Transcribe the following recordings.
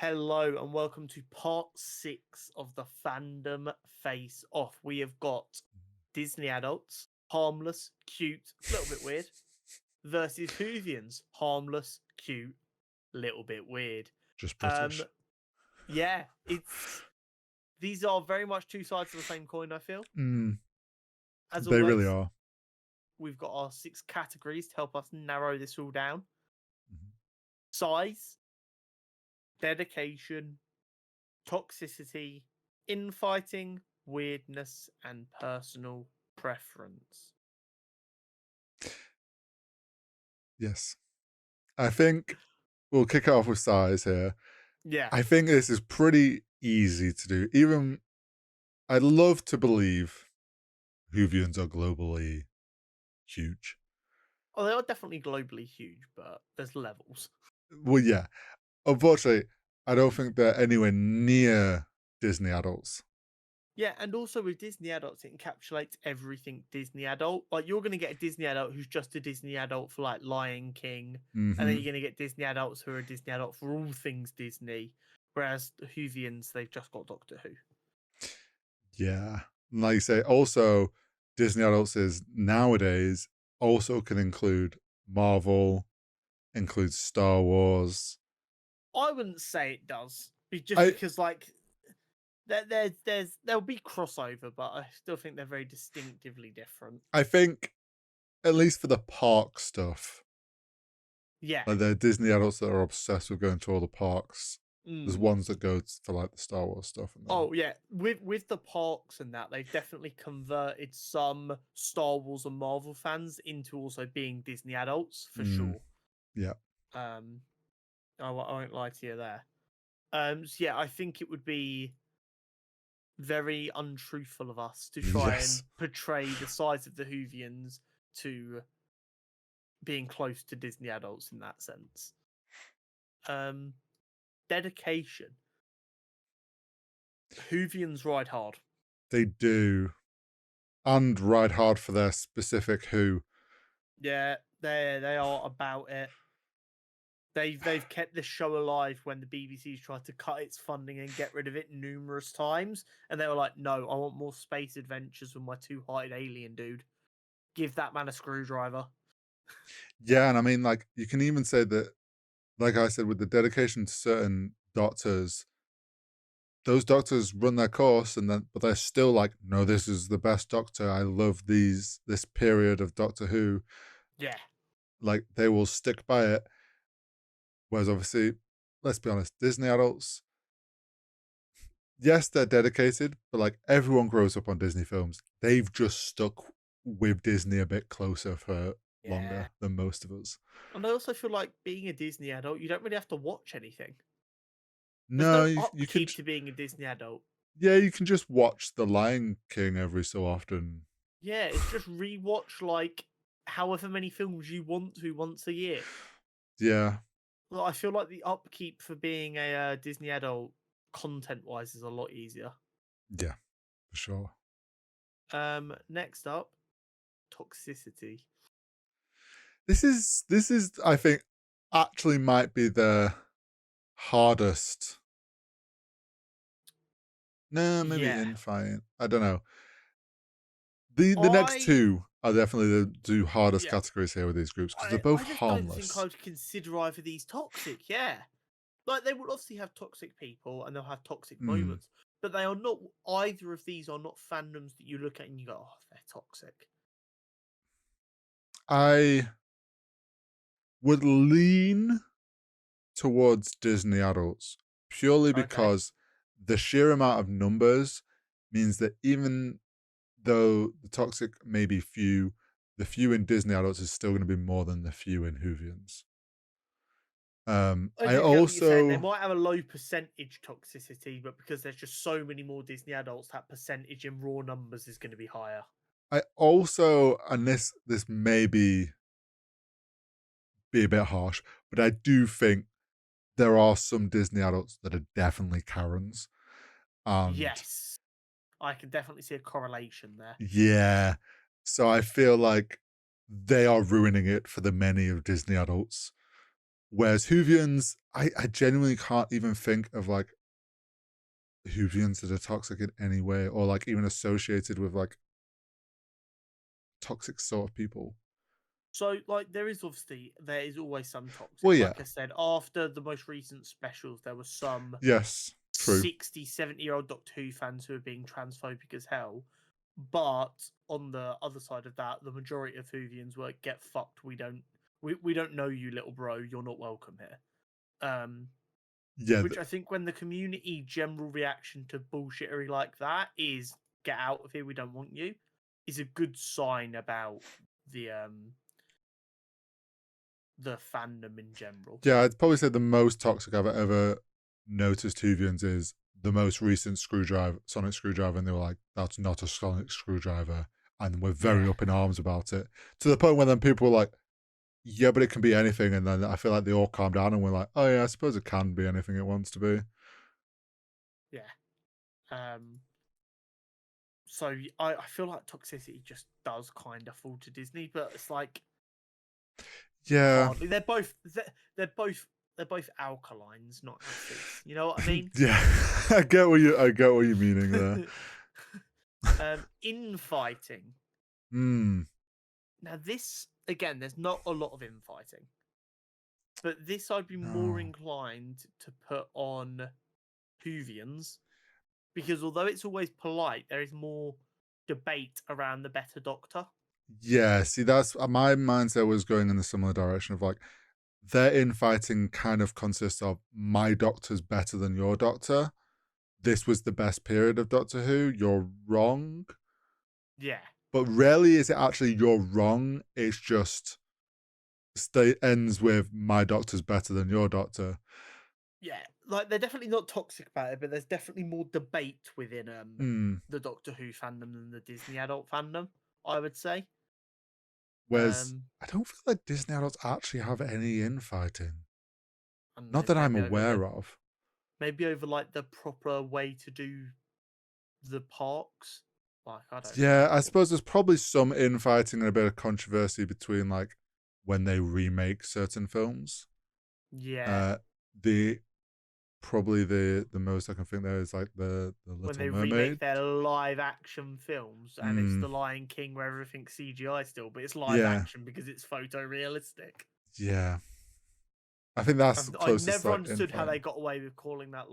Hello and welcome to part 6 of the Fandom Face-Off. We have got Disney adults, harmless, cute, a little bit weird, versus Whovians, harmless, cute, little bit weird. Just British. Yeah, these are very much two sides of the same coin, I feel. As They always, really are. we've got our 6 categories to help us narrow this all down. Mhm. Size, dedication, toxicity, infighting, weirdness, and personal preference. Yes. I think we'll kick it off with size here. Yeah. I think this is pretty easy to do. Even I'd love to believe Whovians are globally huge. Oh, they are definitely globally huge, but there's levels. Well, yeah. Unfortunately, I don't think they're anywhere near Disney adults. Yeah, and also with Disney adults, it encapsulates everything Disney adult. Like, you're going to get a Disney adult who's just a Disney adult for, like, Lion King, and then you're going to get Disney adults who are a Disney adult for all things Disney, whereas the Whovians, they've just got Doctor Who. Yeah. Like you say, also, Disney adults is nowadays also can include Marvel, includes Star Wars. I wouldn't say it does, just I because, like, there'll be crossover, but I still think they're very distinctively different. I think, at least for the park stuff, Yeah. like the Disney adults that are obsessed with going to all the parks. There's Mm. ones that go for like the Star Wars stuff. And then, Oh yeah, with the parks and that, they've definitely converted some Star Wars and Marvel fans into also being Disney adults for sure. yeah, I won't lie to you there. So yeah, I think it would be very untruthful of us to try yes, and portray the size of the Whovians to being close to Disney adults in that sense. Dedication. Whovians ride hard. they do, and ride hard for their specific Who. Yeah, they are about it. They've kept this show alive when the BBC's tried to cut its funding and get rid of it numerous times, and they were like, "No, I want more space adventures with my two-hearted alien dude. Give that man a screwdriver." Yeah, and I mean, like you can even say that, like I said, with the dedication to certain doctors, those doctors run their course, and then but they're still like, no, this is the best Doctor. I love this period of Doctor Who. Yeah, Like they will stick by it. Whereas obviously, let's be honest, Disney adults, yes, they're dedicated, but like everyone grows up on Disney films. They've just stuck with Disney a bit closer for yeah. longer than most of us. And I also feel like being a Disney adult, you don't really have to watch anything. There's No, no you can, upkeep to being a Disney adult. yeah, you can just watch The Lion King every so often. Yeah, it's just rewatch like however many films you want to once a year. Yeah, Well, I feel like the upkeep for being a Disney adult, content-wise, is a lot easier. yeah, for sure. Next up, toxicity. This is I think actually might be the hardest. No, maybe Yeah, Infight. I don't know. The next I two are definitely the two hardest yeah, categories here with these groups because they're both I just don't think harmless. I'd consider either of these toxic. Yeah, like they will obviously have toxic people and they'll have toxic Mm. moments, but they are not. Either of these are not fandoms that you look at and you go, "Oh, they're toxic." I would lean towards Disney adults purely Okay. because the sheer amount of numbers means that even though the toxic may be few, the few in Disney adults is still going to be more than the few in Whovians. I I do get what you're saying. They also, might have a low percentage toxicity, but because there's just so many more Disney adults, that percentage in raw numbers is going to be higher. and this may be a bit harsh, but I do think there are some Disney adults that are definitely Karens. And Yes, I can definitely see a correlation there. yeah, so I feel like they are ruining it for the many of Disney adults. Whereas Whovians, I genuinely can't even think of like Whovians that are toxic in any way, or like even associated with like toxic sort of people. So, like, there is always some toxic. Well, yeah. Like I said, after the most recent specials, there was some Yes, true. 60, 70-year-old Doctor Who fans who are being transphobic as hell. But on the other side of that, the majority of Whovians were get fucked. We don't know you, little bro. You're not welcome here. Yeah, Which I think when the community general reaction to bullshittery like that is get out of here, we don't want you, is a good sign about the fandom in general. yeah, I'd probably say the most toxic I've ever noticed Whovians is the most recent sonic screwdriver, and they were like, "That's not a sonic screwdriver," and we're very up in arms about it. To the point where then people were like, "Yeah, but it can be anything," and then I feel like they all calmed down and we're like, "Oh yeah, I suppose it can be anything it wants to be." Yeah. So I feel like toxicity just does kind of fall to Disney, but it's like Yeah, hardly. They're both alkalines, not acids. You know what I mean? yeah, I get what you're meaning there. Infighting. Hmm. Now this again, there's not a lot of infighting, but this I'd be more No. inclined to put on Whovians, because although it's always polite, there is more debate around the better Doctor. Yeah, see, that's my mindset was going in a similar direction of like their infighting kind of consists of my doctor's better than your doctor. This was the best period of Doctor Who. You're wrong. Yeah. But rarely is it actually you're wrong. It's just ends with my doctor's better than your doctor. Yeah, like they're definitely not toxic about it, but there's definitely more debate within the Doctor Who fandom than the Disney adult fandom, I would say. Whereas I don't feel like Disney adults actually have any infighting. Not that I'm aware of. Maybe over like the proper way to do the parks. Like I don't Yeah, know. I suppose there's probably some infighting and a bit of controversy between like when they remake certain films. Yeah. The probably the most I can think there is like the When Little they Mermaid. remake their live action films and it's the Lion King where everything's CGI still, but it's live Yeah, action because it's photorealistic. yeah. I think that's the I closest never like understood how they infighting. got away with calling that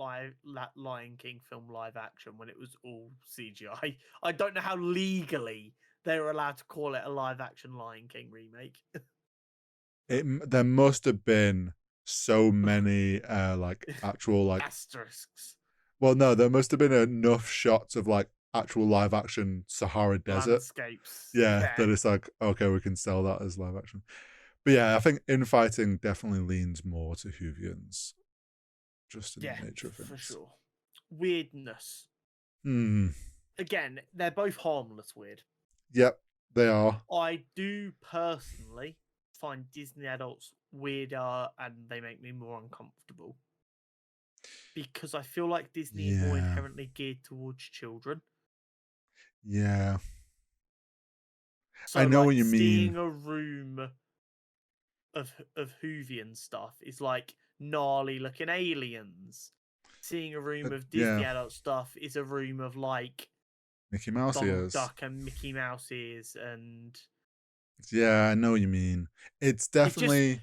Lion King film live action when it was all CGI. I don't know how legally they were allowed to call it a live action Lion King remake. There must have been so many like actual like Asterisks, well no there must have been enough shots of like actual live action Sahara Desert. landscapes. Yeah, Yeah, that it's like okay, we can sell that as live action. But yeah, I think infighting definitely leans more to Whovians, just in yeah, the nature of for things. sure. Weirdness. Hmm. Again, they're both harmless weird. Yep, they are. I do personally find Disney adults weirder and they make me more uncomfortable. Because I feel like Disney are more Yeah. inherently geared towards children. Yeah. So I know like what you mean. seeing a room of Whovian stuff is like gnarly looking aliens. Seeing a room of Disney Yeah. adult stuff is a room of like Mickey Mouse Donald ears. Duck and Mickey Mouse ears, and Yeah, I know what you mean. It's definitely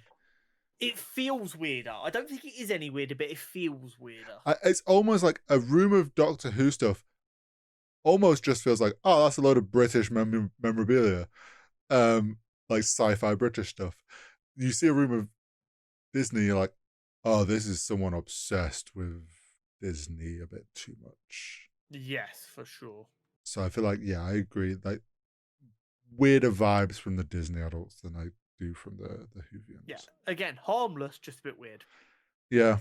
it feels weirder. I don't think it is any weirder, but it feels weirder. it's almost like a room of Doctor Who stuff almost just feels like, oh, that's a load of British memorabilia. Like sci-fi British stuff. You see a room of Disney, you're like, oh, this is someone obsessed with Disney a bit too much. Yes, for sure. So I feel like, yeah, I agree. Like weirder vibes from the Disney adults than I do from the Whovians. Yeah. Again, harmless, just a bit weird. Yeah.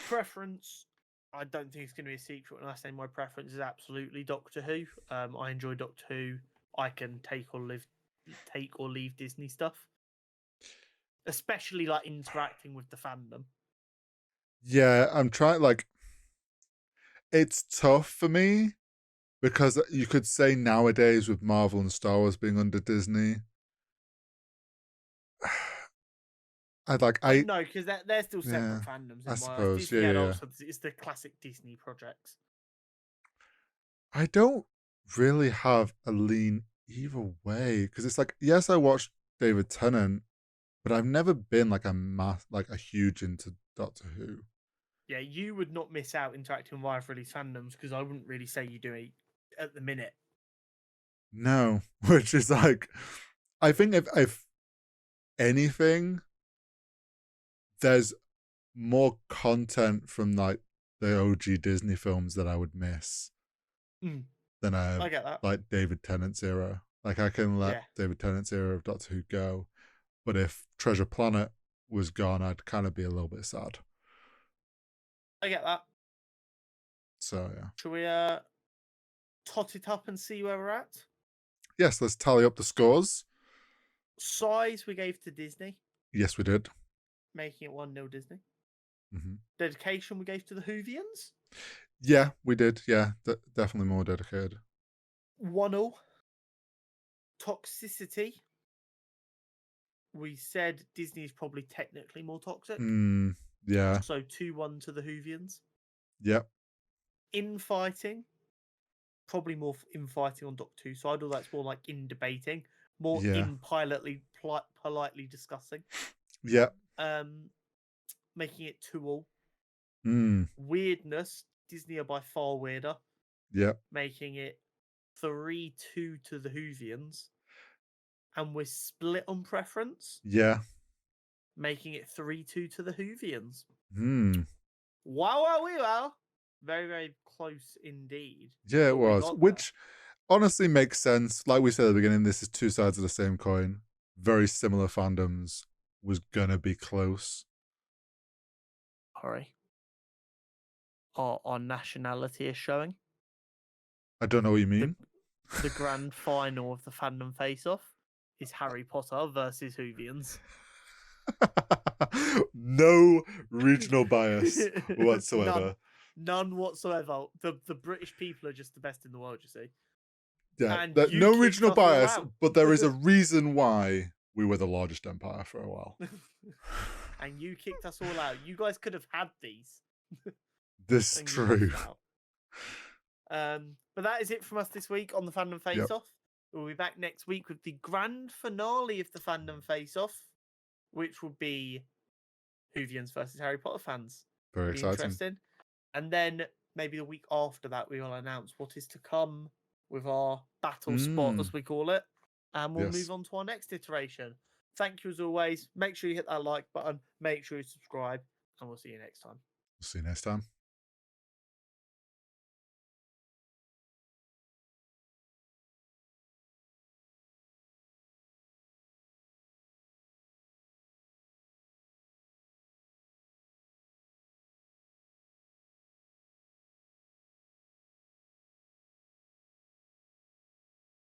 Preference. I don't think it's going to be a secret when I say my preference is absolutely Doctor Who. I enjoy Doctor Who. I can take or leave Disney stuff, especially like interacting with the fandom. Yeah, I'm trying like it's tough for me because you could say nowadays with Marvel and Star Wars being under Disney, No, because they're still separate yeah, fandoms I in my eyes. suppose, Disney yeah. Adults is the classic Disney projects. I don't really have a lean either way because it's like, yes, I watched David Tennant, but I've never been like a huge into Doctor Who. Yeah, you would not miss out interacting with either of these fandoms because I wouldn't really say you do it at the minute. No, which is like, I think if anything, there's more content from like the OG Disney films that I would miss than I get that. like David Tennant's era. Like I can let Yeah. David Tennant's era of Doctor Who go, but if Treasure Planet was gone, I'd kind of be a little bit sad. I get that. So yeah. Shall we tot it up and see where we're at? Yes, let's tally up the scores. Size we gave to Disney, Yes, we did. making it 1-0 Disney. Mm-hmm. Dedication we gave to the Whovians. Yeah, we did. Yeah, definitely more dedicated. 1-0. Toxicity. We said Disney's probably technically more toxic. Yeah. So 2-1 to the Whovians. Yep. Infighting. Probably more infighting on Doctor Who side, or that's more like in debating. More in politely discussing. Yep. Making it 2-2. Mm. Weirdness. Disney are by far weirder. Yep. Making it 3-2 to the Whovians. And we're split on preference. Yeah. Making it 3-2 to the Whovians. Wow. Wow. Very, very close indeed. Yeah, it was. Which honestly makes sense. Like we said at the beginning, this is two sides of the same coin. Very similar fandoms. Was gonna be close. Sorry. Our nationality is showing. I don't know what you mean. The grand final of the Fandom Face-Off is Harry Potter versus Whovians. No regional bias whatsoever. None whatsoever. The British people are just the best in the world, you see. Yeah, And no regional bias, out. but there is a reason why we were the largest empire for a while. And you kicked us all out. You guys could have had these. This is true. But that is it from us this week on the Fandom Face-Off. We'll be back next week with the grand finale of the Fandom Face-Off, which will be Whovians versus Harry Potter fans. Very exciting. Interesting. And then maybe the week after that, we will announce what is to come with our battle spot, as we call it. And we'll move on to our next iteration. Thank you as always. Make sure you hit that like button. Make sure you subscribe. And we'll see you next time. See you next time.